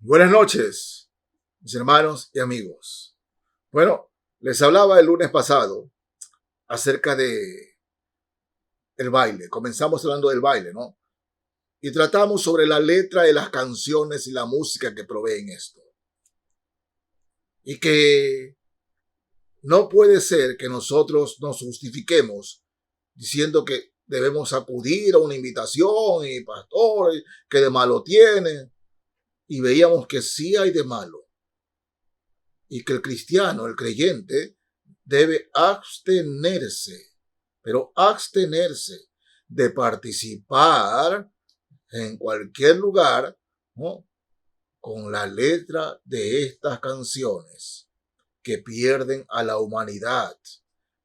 Buenas noches, mis hermanos y amigos. Bueno, les hablaba el lunes pasado acerca de el baile. Comenzamos hablando del baile, ¿no? Y tratamos sobre la letra de las canciones y la música que proveen esto. Y que no puede ser que nosotros nos justifiquemos diciendo que debemos acudir a una invitación y pastor, que de malo tiene. Y veíamos que sí hay de malo. Y que el cristiano, el creyente, debe abstenerse, pero abstenerse de participar en cualquier lugar, ¿no?, con la letra de estas canciones que pierden a la humanidad,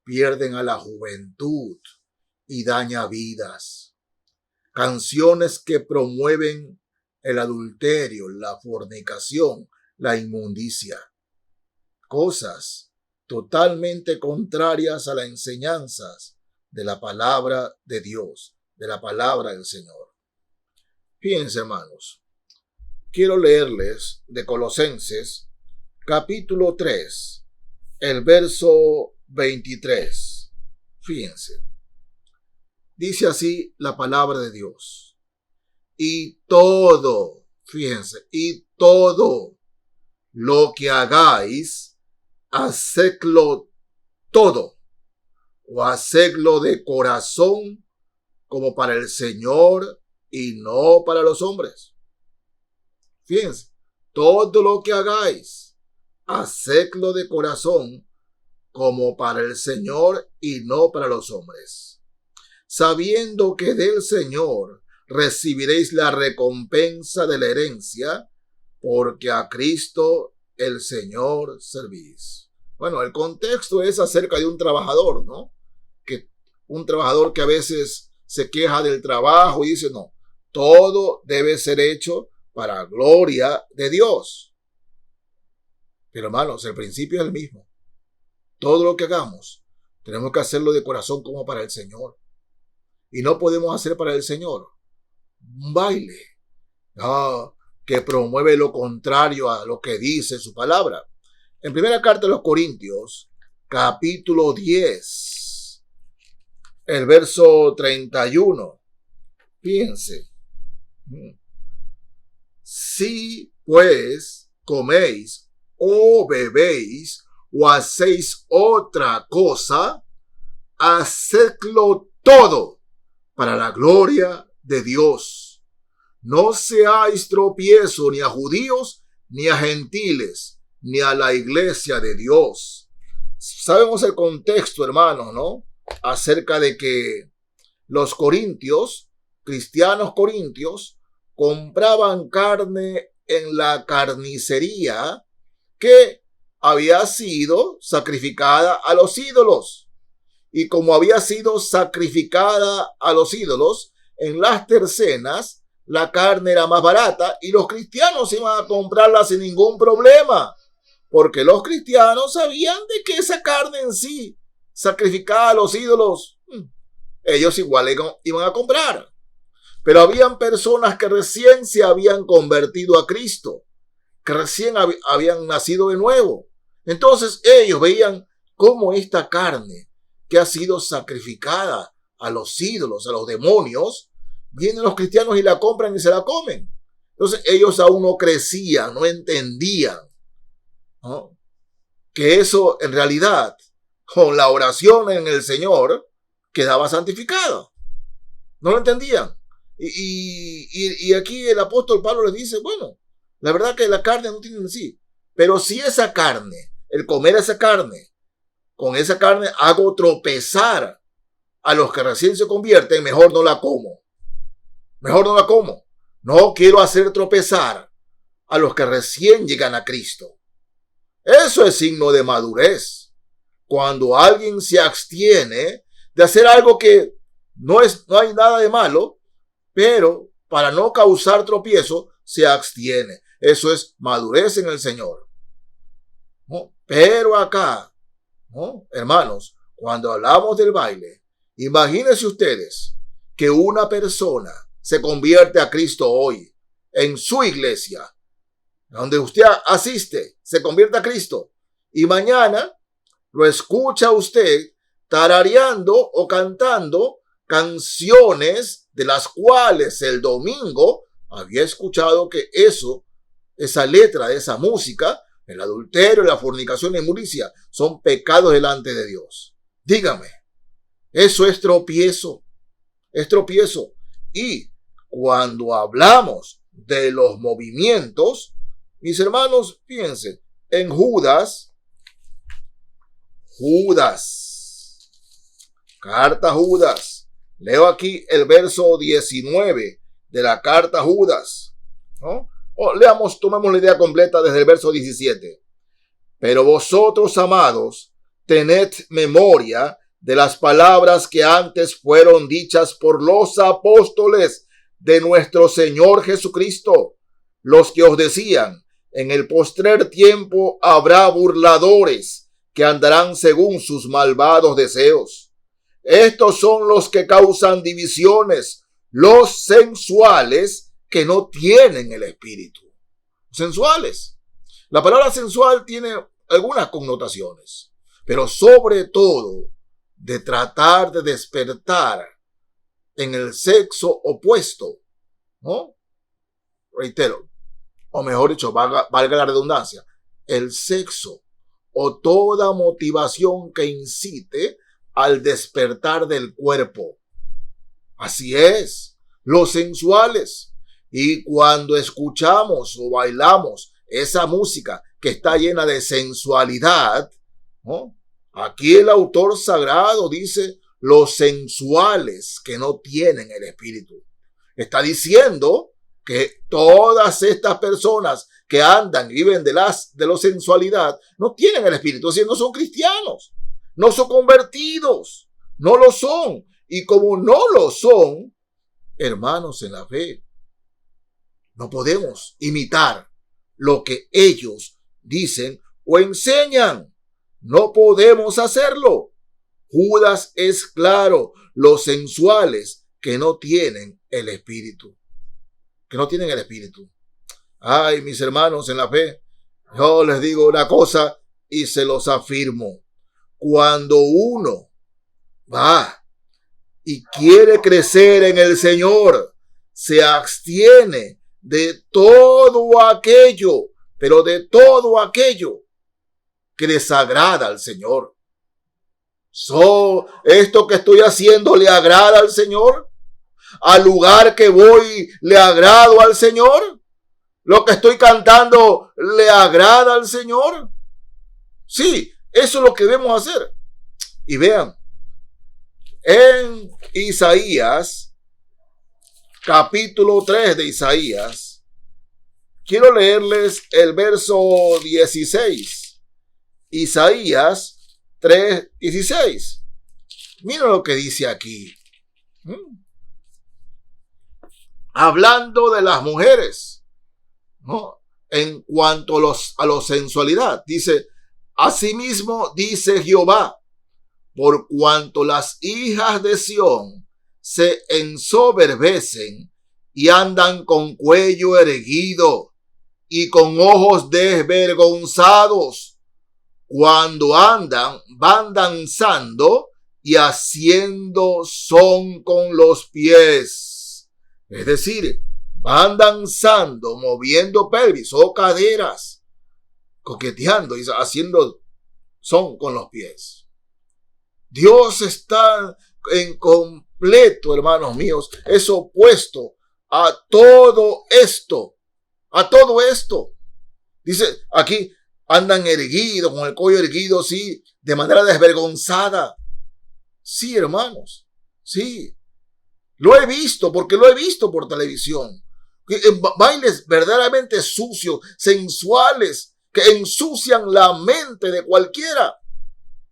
pierden a la juventud y daña vidas. Canciones que promueven el adulterio, la fornicación, la inmundicia. Cosas totalmente contrarias a las enseñanzas de la palabra de Dios, de la palabra del Señor. Fíjense, hermanos, quiero leerles de Colosenses, capítulo 3, el verso 23. Fíjense, dice así la palabra de Dios. Y todo, fíjense, y todo lo que hagáis, hacedlo todo, o hacedlo de corazón, como para el Señor y no para los hombres. Fíjense, todo lo que hagáis, hacedlo de corazón, como para el Señor y no para los hombres, sabiendo que del Señor recibiréis la recompensa de la herencia, porque a Cristo el Señor servís. Bueno, el contexto es acerca de un trabajador, ¿no? Que un trabajador que a veces se queja del trabajo y dice, no, todo debe ser hecho para gloria de Dios. Pero hermanos, el principio es el mismo. Todo lo que hagamos, tenemos que hacerlo de corazón como para el Señor. Y no podemos hacer para el Señor un baile que promueve lo contrario a lo que dice su palabra. En primera carta de los Corintios, capítulo 10, el verso 31. Fíjense. Si pues coméis o bebéis o hacéis otra cosa, hacedlo todo para la gloria de Dios. No seáis tropiezo ni a judíos, ni a gentiles, ni a la iglesia de Dios. Sabemos el contexto, hermanos, ¿no? Acerca de que los corintios, cristianos corintios, compraban carne en la carnicería que había sido sacrificada a los ídolos. Y como había sido sacrificada a los ídolos, en las tercenas la carne era más barata y los cristianos iban a comprarla sin ningún problema, porque los cristianos sabían de que esa carne en sí, sacrificada a los ídolos, ellos igual iban a comprar. Pero habían personas que recién se habían convertido a Cristo, que recién habían nacido de nuevo. Entonces ellos veían cómo esta carne que ha sido sacrificada a los ídolos, a los demonios, vienen los cristianos y la compran y se la comen. Entonces ellos aún no crecían, no entendían, ¿no?, que eso en realidad, con la oración en el Señor, quedaba santificado. No lo entendían. Y aquí el apóstol Pablo les dice, bueno, la verdad que la carne no tiene en sí, pero si esa carne, el comer esa carne, con esa carne hago tropezar a los que recién se convierten, mejor no la como. Mejor no la como. No quiero hacer tropezar a los que recién llegan a Cristo. Eso es signo de madurez. Cuando alguien se abstiene de hacer algo que no hay nada de malo, pero para no causar tropiezo, se abstiene. Eso es madurez en el Señor, ¿no? Pero acá, ¿no?, hermanos, cuando hablamos del baile, imagínense ustedes que una persona se convierte a Cristo hoy en su iglesia donde usted asiste, se convierte a Cristo y mañana lo escucha usted tarareando o cantando canciones de las cuales el domingo había escuchado que esa letra de esa música, el adulterio, la fornicación y inmundicia, son pecados delante de Dios. Dígame, eso es tropiezo. Es tropiezo. Y cuando hablamos de los movimientos, mis hermanos, fíjense, en Judas, carta Judas, leo aquí el verso 19 de la carta Judas, ¿no? Tomemos la idea completa desde el verso 17. Pero vosotros, amados, tened memoria de las palabras que antes fueron dichas por los apóstoles de nuestro Señor Jesucristo, los que os decían: en el postrer tiempo habrá burladores que andarán según sus malvados deseos. Estos son los que causan divisiones, los sensuales que no tienen el espíritu. Sensuales. La palabra sensual tiene algunas connotaciones, pero sobre todo de tratar de despertar en el sexo opuesto, ¿no? Reitero, o mejor dicho, valga la redundancia, el sexo o toda motivación que incite al despertar del cuerpo. Así es, los sensuales. Y cuando escuchamos o bailamos esa música que está llena de sensualidad, ¿no? Aquí el autor sagrado dice los sensuales que no tienen el espíritu. Está diciendo que todas estas personas que andan y viven de la sensualidad no tienen el espíritu, es decir, no son cristianos, no son convertidos, no lo son. Y como no lo son, hermanos en la fe, no podemos imitar lo que ellos dicen o enseñan. No podemos hacerlo. Judas es claro, los sensuales que no tienen el espíritu. Que no tienen el espíritu. Ay, mis hermanos en la fe, yo les digo una cosa y se los afirmo. Cuando uno va y quiere crecer en el Señor, se abstiene de todo aquello, pero de todo aquello que desagrada al Señor. ¿Esto que estoy haciendo le agrada al Señor? ¿Al lugar que voy le agrado al Señor? ¿Lo que estoy cantando le agrada al Señor? Sí, eso es lo que debemos hacer. Y vean, en Isaías, capítulo 3 de Isaías, quiero leerles el verso 16. Isaías 3:16. Mira lo que dice aquí. Hablando de las mujeres, ¿no? En cuanto a la sensualidad, dice: asimismo dice Jehová, por cuanto las hijas de Sión se ensoberbecen y andan con cuello erguido y con ojos desvergonzados, cuando van danzando y haciendo son con los pies. Es decir, van danzando, moviendo pelvis o caderas, coqueteando y haciendo son con los pies. Dios está en completo, hermanos míos, es opuesto a todo esto. A todo esto. Dice aquí, andan erguidos, con el cuello erguido, sí, de manera desvergonzada. Sí, hermanos, sí. Lo he visto, porque lo he visto por televisión. Bailes verdaderamente sucios, sensuales, que ensucian la mente de cualquiera.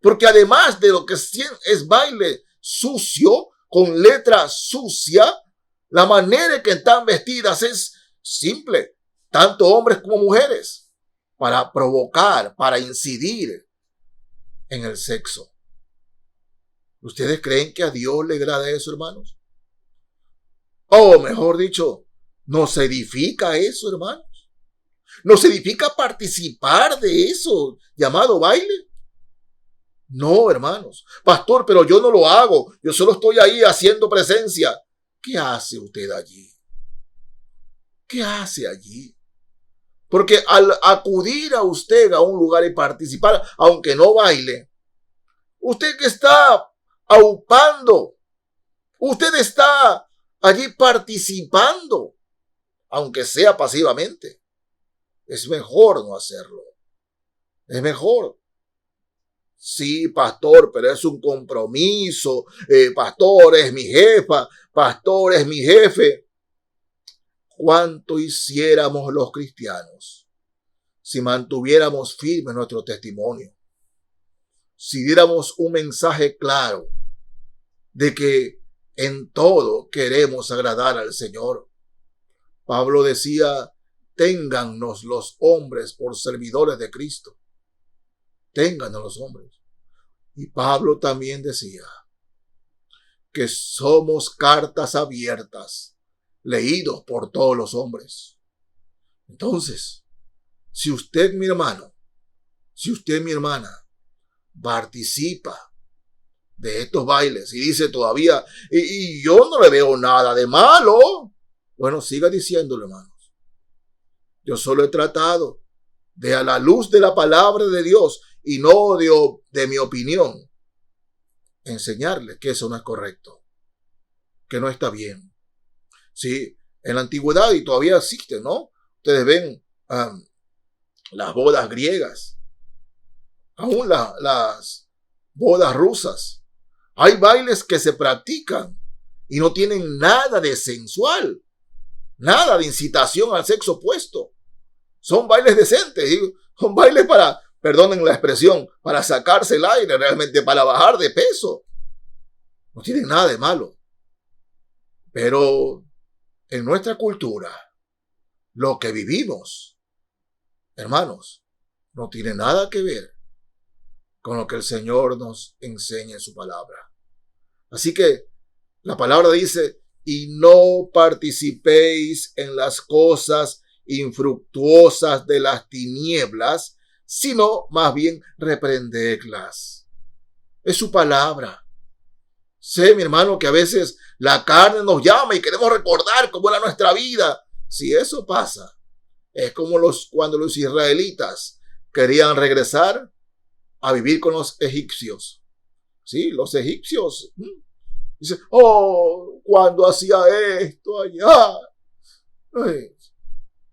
Porque además de lo que es baile sucio, con letra sucia, la manera en que están vestidas es simple, tanto hombres como mujeres, para provocar, para incidir en el sexo. ¿Ustedes creen que a Dios le agrada eso, hermanos? O mejor dicho, ¿nos edifica eso, hermanos? ¿Nos edifica participar de eso llamado baile? No, hermanos. Pastor, pero yo no lo hago. Yo solo estoy ahí haciendo presencia. ¿Qué hace usted allí? ¿Qué hace allí? Porque al acudir a usted a un lugar y participar, aunque no baile, usted que está aupando, usted está allí participando, aunque sea pasivamente. Es mejor no hacerlo. Es mejor. Sí, pastor, pero es un compromiso. Pastor, es mi jefa. Pastor, es mi jefe. ¿Cuánto hiciéramos los cristianos si mantuviéramos firme nuestro testimonio? Si diéramos un mensaje claro de que en todo queremos agradar al Señor. Pablo decía, téngannos los hombres por servidores de Cristo. Téngannos los hombres. Y Pablo también decía que somos cartas abiertas, leídos por todos los hombres. Entonces, si usted, mi hermano, si usted, mi hermana, participa de estos bailes y dice todavía, y yo no le veo nada de malo, bueno, siga diciéndolo, hermanos. Yo solo he tratado de, a la luz de la palabra de Dios y no de mi opinión, enseñarles que eso no es correcto, que no está bien. Sí, en la antigüedad y todavía existen, ¿no? Ustedes ven las bodas griegas, aún las bodas rusas. Hay bailes que se practican y no tienen nada de sensual, nada de incitación al sexo opuesto. Son bailes decentes, son bailes para, perdonen la expresión, para sacarse el aire, realmente para bajar de peso. No tienen nada de malo. Pero en nuestra cultura, lo que vivimos, hermanos, no tiene nada que ver con lo que el Señor nos enseña en su palabra. Así que la palabra dice, y no participéis en las cosas infructuosas de las tinieblas, sino más bien reprendedlas. Es su palabra. Sé, mi hermano, que a veces la carne nos llama y queremos recordar cómo era nuestra vida. Si eso pasa, es como cuando los israelitas querían regresar a vivir con los egipcios. Sí, los egipcios. Dicen, oh, cuando hacía esto allá.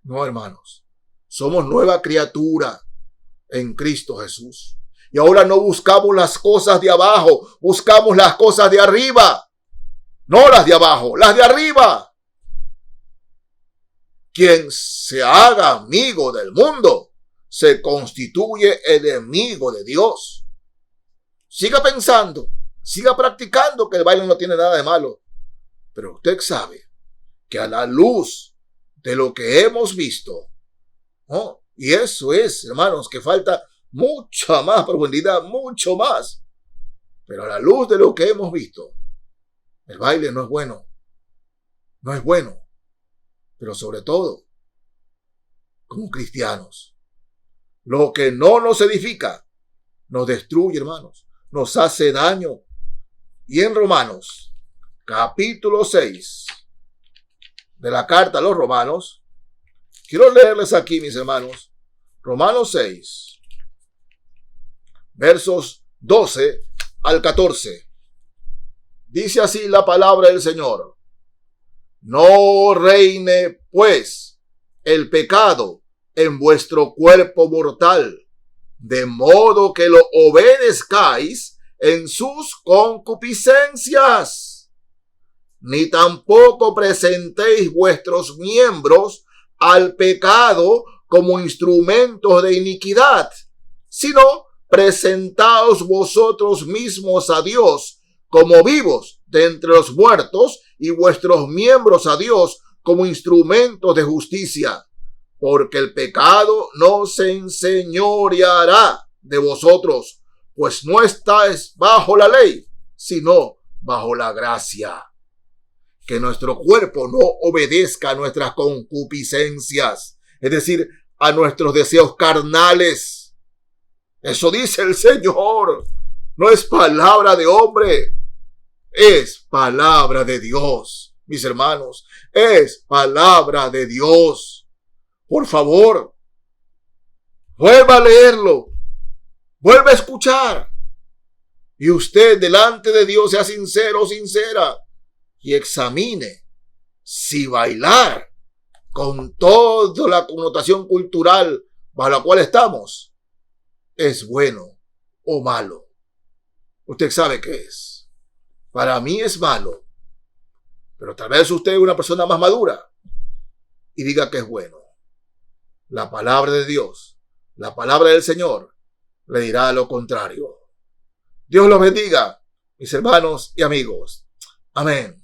No, hermanos. Somos nueva criatura en Cristo Jesús. Y ahora no buscamos las cosas de abajo, buscamos las cosas de arriba. No las de abajo, las de arriba. Quien se haga amigo del mundo, se constituye enemigo de Dios. Siga pensando, siga practicando que el baile no tiene nada de malo. Pero usted sabe que a la luz de lo que hemos visto, ¿no? Y eso es, hermanos, que falta mucha más profundidad, mucho más. Pero a la luz de lo que hemos visto, el baile no es bueno. No es bueno. Pero sobre todo, como cristianos, lo que no nos edifica, nos destruye, hermanos. Nos hace daño. Y en Romanos, capítulo 6, de la carta a los Romanos, quiero leerles aquí, mis hermanos, Romanos 6, versos 12 al 14. Dice así la palabra del Señor. No reine, pues, el pecado en vuestro cuerpo mortal, de modo que lo obedezcáis en sus concupiscencias, ni tampoco presentéis vuestros miembros al pecado como instrumentos de iniquidad, sino presentaos vosotros mismos a Dios como vivos de entre los muertos y vuestros miembros a Dios como instrumentos de justicia, porque el pecado no se enseñoreará de vosotros, pues no estáis bajo la ley, sino bajo la gracia. Que nuestro cuerpo no obedezca a nuestras concupiscencias, es decir, a nuestros deseos carnales. Eso dice el Señor. No es palabra de hombre, es palabra de Dios, mis hermanos. Es palabra de Dios. Por favor, vuelva a leerlo, vuelva a escuchar. Y usted delante de Dios sea sincero o sincera y examine si bailar con toda la connotación cultural bajo la cual estamos es bueno o malo. Usted sabe qué es. Para mí es malo, pero tal vez usted es una persona más madura y diga que es bueno. La palabra de Dios, la palabra del Señor, le dirá lo contrario. Dios los bendiga, mis hermanos y amigos. Amén.